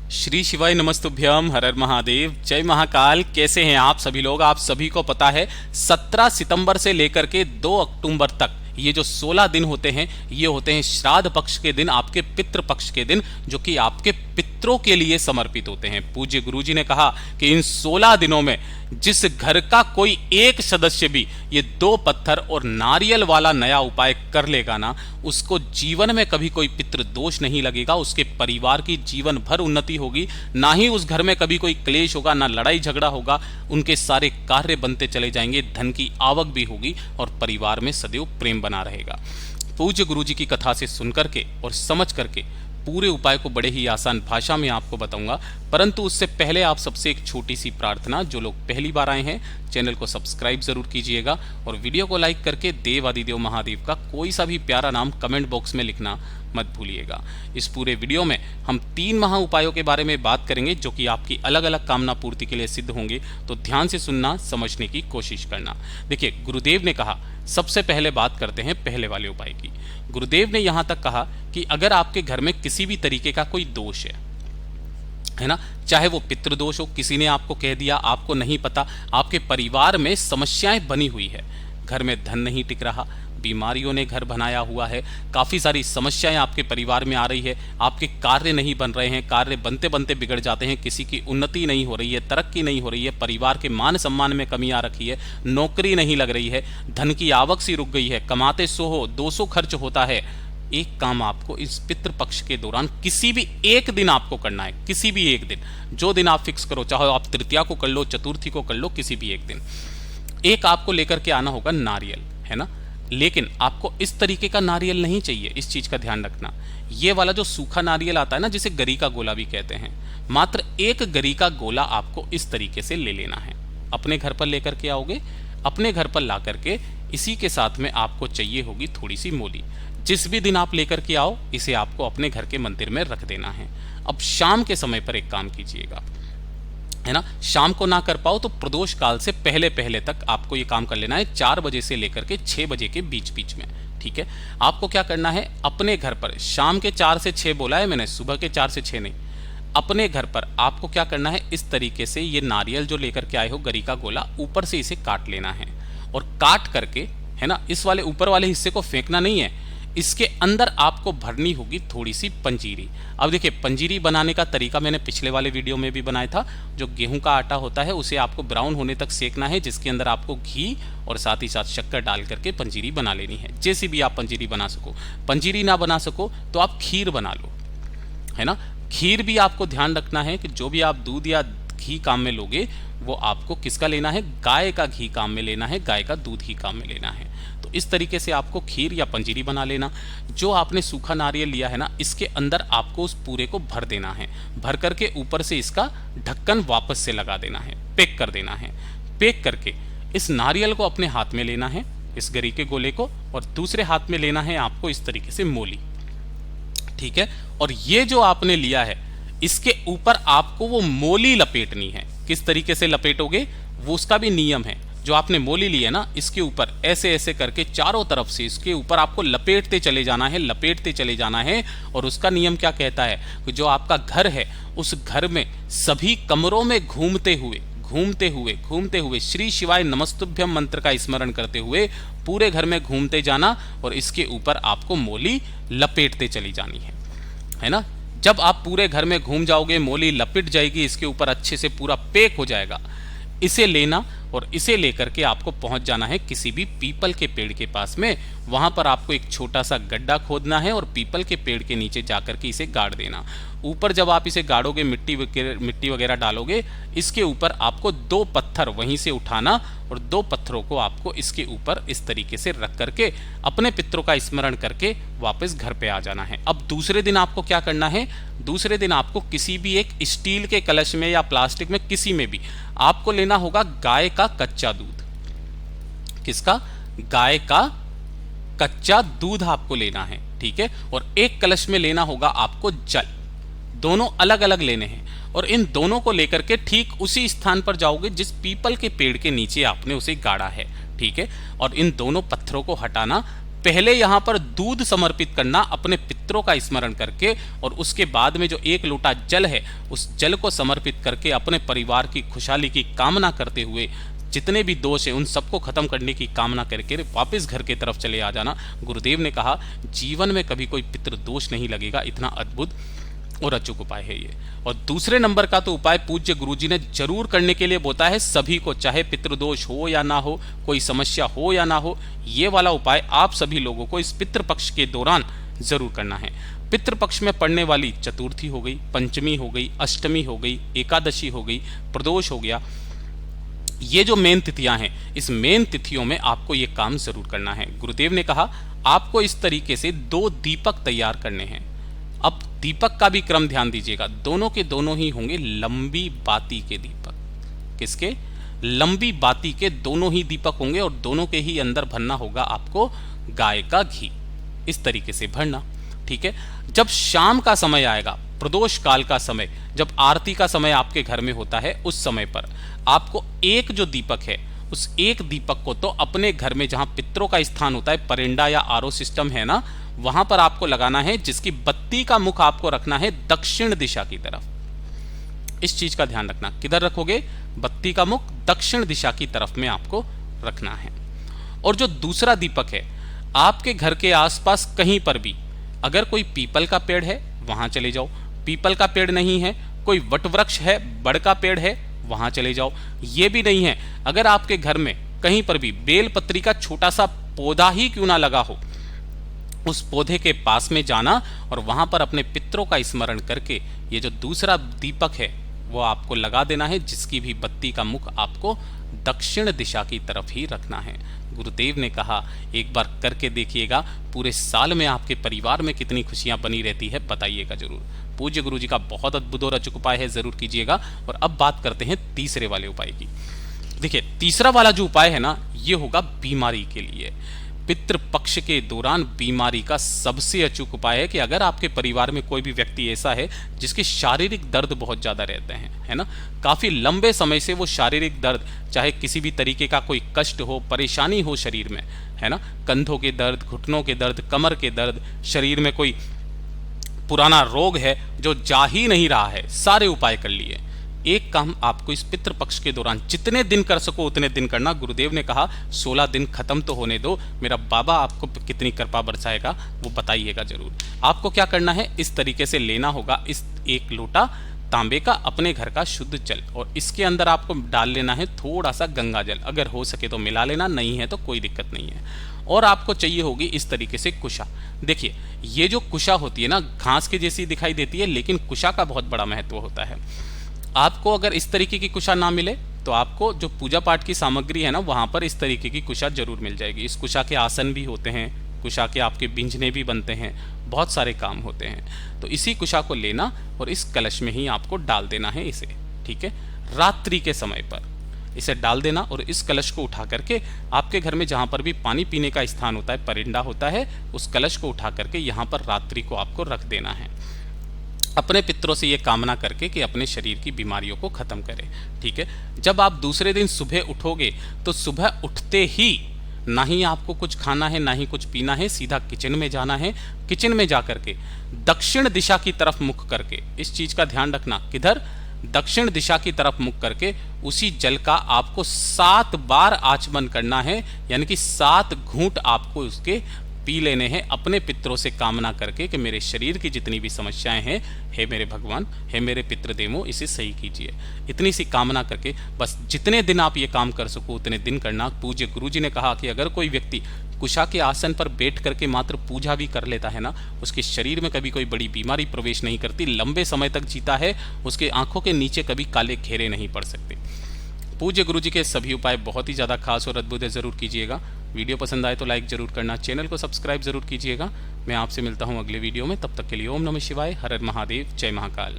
श्री शिवाय नमस्तुभ्यम, हर हर महादेव, जय महाकाल। कैसे हैं आप सभी लोग? आप सभी को पता है 17 सितंबर से लेकर के 2 अक्टूबर तक ये जो 16 दिन होते हैं ये होते हैं श्राद्ध पक्ष के दिन, आपके पितृ पक्ष के दिन, जो कि आपके पितरों के लिए समर्पित होते हैं। पूज्य गुरुजी ने कहा कि इन 16 दिनों में जिस घर का कोई एक सदस्य भी ये 2 पत्थर और नारियल वाला नया उपाय कर लेगा ना, उसको जीवन में कभी कोई पितृ दोष नहीं लगेगा, उसके परिवार की जीवन भर उन्नति होगी, ना ही उस घर में कभी कोई क्लेश होगा, ना लड़ाई झगड़ा होगा, उनके सारे कार्य बनते चले जाएंगे, धन की आवक भी होगी और परिवार में सदैव प्रेम बना रहेगा। पूज्य गुरुजी की कथा से सुनकर के और समझ करके पूरे उपाय को बड़े ही आसान भाषा में आपको बताऊंगा, परंतु उससे पहले आप सबसे एक छोटी सी प्रार्थना। जो लोग पहली बार आए हैं चैनल को सब्सक्राइब जरूर कीजिएगा और वीडियो को लाइक करके देव आदिदेव महादेव का कोई सा भी प्यारा नाम कमेंट बॉक्स में लिखना मत भूलिएगा। इस पूरे वीडियो में हम 3 महा उपायों के बारे में बात करेंगे जो कि आपकी अलग अलग कामना पूर्ति के लिए सिद्ध होंगे, तो ध्यान से सुनना, समझने की कोशिश करना। देखिए, गुरुदेव ने कहा, सबसे पहले बात करते हैं पहले वाले उपाय की। गुरुदेव ने यहां तक कहा कि अगर आपके घर में किसी भी तरीके का कोई दोष है ना, चाहे वो पितृदोष हो, किसी ने आपको कह दिया, आपको नहीं पता, आपके परिवार में समस्याएं बनी हुई है, घर में धन नहीं टिक रहा, बीमारियों ने घर बनाया हुआ है, काफ़ी सारी समस्याएं आपके परिवार में आ रही है, आपके कार्य नहीं बन रहे हैं, कार्य बनते बनते बिगड़ जाते हैं, किसी की उन्नति नहीं हो रही है, तरक्की नहीं हो रही है, परिवार के मान सम्मान में कमी आ रखी है, नौकरी नहीं लग रही है, धन की आवक सी रुक गई है, कमाते 100 हो 200 खर्च होता है। एक काम आपको इस पितृपक्ष के दौरान किसी भी एक दिन आपको करना है, किसी भी एक दिन, जो दिन आप फिक्स करो, चाहे आप तृतीया को कर लो, चतुर्थी को कर लो, किसी भी एक दिन एक आपको लेकर के आना होगा नारियल, है ना। लेकिन आपको इस तरीके का नारियल नहीं चाहिए, इस चीज का ध्यान रखना। ये वाला जो सूखा नारियल आता है ना, जिसे गरी का गोला भी कहते हैं, मात्र एक गरी का गोला आपको इस तरीके से ले लेना है। अपने घर पर लेकर के आओगे, अपने घर पर ला करके इसी के साथ में आपको चाहिए होगी थोड़ी सी मूली। जिस भी दिन आप लेकर के आओ, इसे आपको अपने घर के मंदिर में रख देना है। अब शाम के समय पर एक काम कीजिएगा, है ना, शाम को ना कर पाओ तो प्रदोष काल से पहले पहले तक आपको ये काम कर लेना है, 4 बजे से लेकर के 6 बजे के बीच बीच में। ठीक है, आपको क्या करना है, अपने घर पर शाम के 4 से 6 बोला है मैंने, सुबह के 4 से 6 नहीं। अपने घर पर आपको क्या करना है, इस तरीके से ये नारियल जो लेकर के आए हो, गरी का गोला, ऊपर से इसे काट लेना है और काट करके, है ना, इस वाले ऊपर वाले हिस्से को फेंकना नहीं है, इसके अंदर आपको भरनी होगी थोड़ी सी पंजीरी। अब देखिए, पंजीरी बनाने का तरीका मैंने पिछले वाले वीडियो में भी बनाया था। जो गेहूं का आटा होता है उसे आपको ब्राउन होने तक सेकना है, जिसके अंदर आपको घी और साथ ही साथ शक्कर डाल करके पंजीरी बना लेनी है। जैसे भी आप पंजीरी बना सको, पंजीरी ना बना सको तो आप खीर बना लो, है ना। खीर भी आपको ध्यान रखना है कि जो भी आप दूध या घी काम में लोगे वो आपको किसका लेना है, गाय का घी काम में लेना है, गाय का दूध ही काम में लेना है। तो इस तरीके से आपको खीर या पंजीरी बना लेना। जो आपने सूखा नारियल लिया है ना, इसके अंदर आपको उस पूरे को भर देना है, भर करके ऊपर से इसका ढक्कन वापस से लगा देना है, पैक कर देना है। पैक करके इस नारियल को अपने हाथ में लेना है, इस गरी के गोले को, और दूसरे हाथ में लेना है आपको इस तरीके से मोली। ठीक है, और ये जो आपने लिया है इसके ऊपर आपको वो मोली लपेटनी है। किस तरीके से लपेटोगे वो उसका भी नियम है। जो आपने मोली ली है ना, इसके ऊपर ऐसे ऐसे करके चारों तरफ से इसके ऊपर आपको लपेटते चले जाना है, लपेटते चले जाना है। और उसका नियम क्या कहता है कि जो आपका घर है उस घर में सभी कमरों में घूमते हुए श्री शिवाय नमस्तुभ्यम मंत्र का स्मरण करते हुए पूरे घर में घूमते जाना और इसके ऊपर आपको मोली लपेटते चली जानी है ना। जब आप पूरे घर में घूम जाओगे, मोली लपेट जाएगी, इसके ऊपर अच्छे से पूरा पैक हो जाएगा, इसे लेना और इसे लेकर के आपको पहुंच जाना है किसी भी पीपल के पेड़ के पास में। वहां पर आपको एक छोटा सा गड्ढा खोदना है और पीपल के पेड़ के नीचे जाकर के इसे गाड़ देना। ऊपर जब आप इसे गाड़ोगे, मिट्टी वगैरह डालोगे, इसके ऊपर आपको 2 पत्थर वहीं से उठाना और 2 पत्थरों को आपको इसके ऊपर इस तरीके से रख करके अपने पितरों का स्मरण करके वापस घर पे आ जाना है। अब दूसरे दिन आपको क्या करना है, दूसरे दिन आपको किसी भी एक स्टील के कलश में या प्लास्टिक में, किसी में भी आपको लेना होगा गाय का कच्चा दूध। किसका? गाय का कच्चा दूध आपको लेना है। ठीक है, और एक कलश में लेना होगा आपको जल। दोनों अलग अलग लेने हैं और इन दोनों को लेकर के ठीक उसी स्थान पर जाओगे जिस पीपल के पेड़ के नीचे आपने उसे गाड़ा है। ठीक है, और इन दोनों पत्थरों को हटाना, पहले यहाँ पर दूध समर्पित करना अपने पितरों का स्मरण करके, और उसके बाद में जो 1 लोटा जल है उस जल को समर्पित करके अपने परिवार की खुशहाली की कामना करते हुए जितने भी दोष हैं उन सबको खत्म करने की कामना करके वापस घर की तरफ चले आ जाना। गुरुदेव ने कहा जीवन में कभी कोई पितृ दोष नहीं लगेगा। इतना अद्भुत और अचूक उपाय है ये। और दूसरे नंबर का तो उपाय पूज्य गुरुजी ने जरूर करने के लिए बोता है सभी को, चाहे पितृदोष हो या ना हो, कोई समस्या हो या ना हो, ये वाला उपाय आप सभी लोगों को इस पितृपक्ष के दौरान जरूर करना है। पितृपक्ष में पड़ने वाली चतुर्थी हो गई, पंचमी हो गई, अष्टमी हो गई, एकादशी हो गई, प्रदोष हो गया, ये जो मेन तिथियां हैं इस मेन तिथियों में आपको ये काम जरूर करना है। गुरुदेव ने कहा आपको इस तरीके से 2 दीपक तैयार करने हैं। अब दीपक का भी क्रम ध्यान दीजिएगा, दोनों के दोनों ही होंगे लंबी बाती के दीपक। किसके? लंबी बाती के दोनों ही दीपक होंगे और दोनों के ही अंदर भरना होगा आपको गाय का घी। इस तरीके से भरना, ठीक है। जब शाम का समय आएगा, प्रदोष काल का समय, जब आरती का समय आपके घर में होता है, उस समय पर आपको एक जो दीपक है उस एक दीपक को तो अपने घर में जहां पितरों का स्थान होता है, परिंडा या आरओ सिस्टम है ना, वहां पर आपको लगाना है, जिसकी बत्ती का मुख आपको रखना है दक्षिण दिशा की तरफ। इस चीज का ध्यान रखना, किधर रखोगे? बत्ती का मुख दक्षिण दिशा की तरफ में आपको रखना है। और जो दूसरा दीपक है, आपके घर के आसपास कहीं पर भी अगर कोई पीपल का पेड़ है वहां चले जाओ, पीपल का पेड़ नहीं है, कोई वटवृक्ष है, बड़ का पेड़ है, वहां चले जाओ। ये भी नहीं है, अगर आपके घर में कहीं पर भी बेलपत्री का छोटा सा पौधा ही क्यों ना लगा हो, उस पौधे के पास में जाना और वहां पर अपने पितरों का स्मरण करके ये जो दूसरा दीपक है वो आपको लगा देना है, जिसकी भी बत्ती का मुख आपको दक्षिण दिशा की तरफ ही रखना है। गुरुदेव ने कहा एक बार करके देखिएगा, पूरे साल में आपके परिवार में कितनी खुशियां बनी रहती है, बताइएगा जरूर। पूज्य गुरुजी का बहुत अद्भुत और अचूक उपाय है, जरूर कीजिएगा। और अब बात करते हैं तीसरे वाले उपाय की। देखिए तीसरा वाला जो उपाय है ना, ये होगा बीमारी के लिए। पितृपक्ष के दौरान बीमारी का सबसे अचूक उपाय है कि अगर आपके परिवार में कोई भी व्यक्ति ऐसा है जिसके शारीरिक दर्द बहुत ज्यादा रहते हैं, है ना, काफी लंबे समय से वो शारीरिक दर्द, चाहे किसी भी तरीके का कोई कष्ट हो, परेशानी हो शरीर में, है ना, कंधों के दर्द, घुटनों के दर्द, कमर के दर्द, शरीर में कोई पुराना रोग है जो जा ही नहीं रहा है, सारे उपाय कर लिए। एक काम आपको इस पितृपक्ष के दौरान जितने दिन कर सको उतने दिन करना। गुरुदेव ने कहा 16 दिन खत्म तो होने दो, मेरा बाबा आपको कितनी कृपा बरसाएगा वो बताइएगा जरूर। आपको क्या करना है, इस तरीके से लेना होगा इस 1 लोटा तांबे का अपने घर का शुद्ध जल, और इसके अंदर आपको डाल लेना है थोड़ा सा गंगा जल, अगर हो सके तो मिला लेना, नहीं है तो कोई दिक्कत नहीं है। और आपको चाहिए होगी इस तरीके से कुशा। देखिए ये जो कुशा होती है ना, घास के जैसी दिखाई देती है, लेकिन कुशा का बहुत बड़ा महत्व होता है। आपको अगर इस तरीके की कुशा ना मिले तो आपको जो पूजा पाठ की सामग्री है ना, वहां पर इस तरीके की कुशा जरूर मिल जाएगी। इस कुशा के आसन भी होते हैं, कुशा के आपके बिंजने भी बनते हैं, बहुत सारे काम होते हैं। तो इसी कुशा को लेना और इस कलश में ही आपको डाल देना है इसे, ठीक है। रात्रि के समय पर इसे डाल देना और इस कलश को उठा करके आपके घर में जहां पर भी पानी पीने का स्थान होता है, परिंदा होता है, उस कलश को उठा करके यहाँ पर रात्रि को आपको रख देना है, अपने पितरों से ये कामना करके कि अपने शरीर की बीमारियों को खत्म करें, ठीक है। जब आप दूसरे दिन सुबह उठोगे तो सुबह उठते ही ना ही आपको कुछ खाना है ना ही कुछ पीना है, सीधा किचन में जाना है। किचन में जा करके दक्षिण दिशा की तरफ मुख करके, इस चीज का ध्यान रखना, किधर? दक्षिण दिशा की तरफ मुख करके उसी जल का आपको 7 बार आचमन करना है, यानी कि 7 घूंट आपको उसके पी लेने हैं, अपने पितरों से कामना करके कि मेरे शरीर की जितनी भी समस्याएं हैं, हे मेरे भगवान, हे मेरे पितृदेवों, इसे सही कीजिए। इतनी सी कामना करके बस जितने दिन आप ये काम कर सको उतने दिन करना। पूज्य गुरुजी ने कहा कि अगर कोई व्यक्ति कुशा के आसन पर बैठ करके मात्र पूजा भी कर लेता है ना, उसके शरीर में कभी कोई बड़ी बीमारी प्रवेश नहीं करती, लंबे समय तक जीता है, उसके आंखों के नीचे कभी काले घेरे नहीं पड़ सकते। पूज्य गुरुजी के सभी उपाय बहुत ही ज़्यादा खास और अद्भुत है, ज़रूर कीजिएगा। वीडियो पसंद आए तो लाइक जरूर करना, चैनल को सब्सक्राइब जरूर कीजिएगा। मैं आपसे मिलता हूँ अगले वीडियो में, तब तक के लिए ओम नमः शिवाय, हर हर महादेव, जय महाकाल।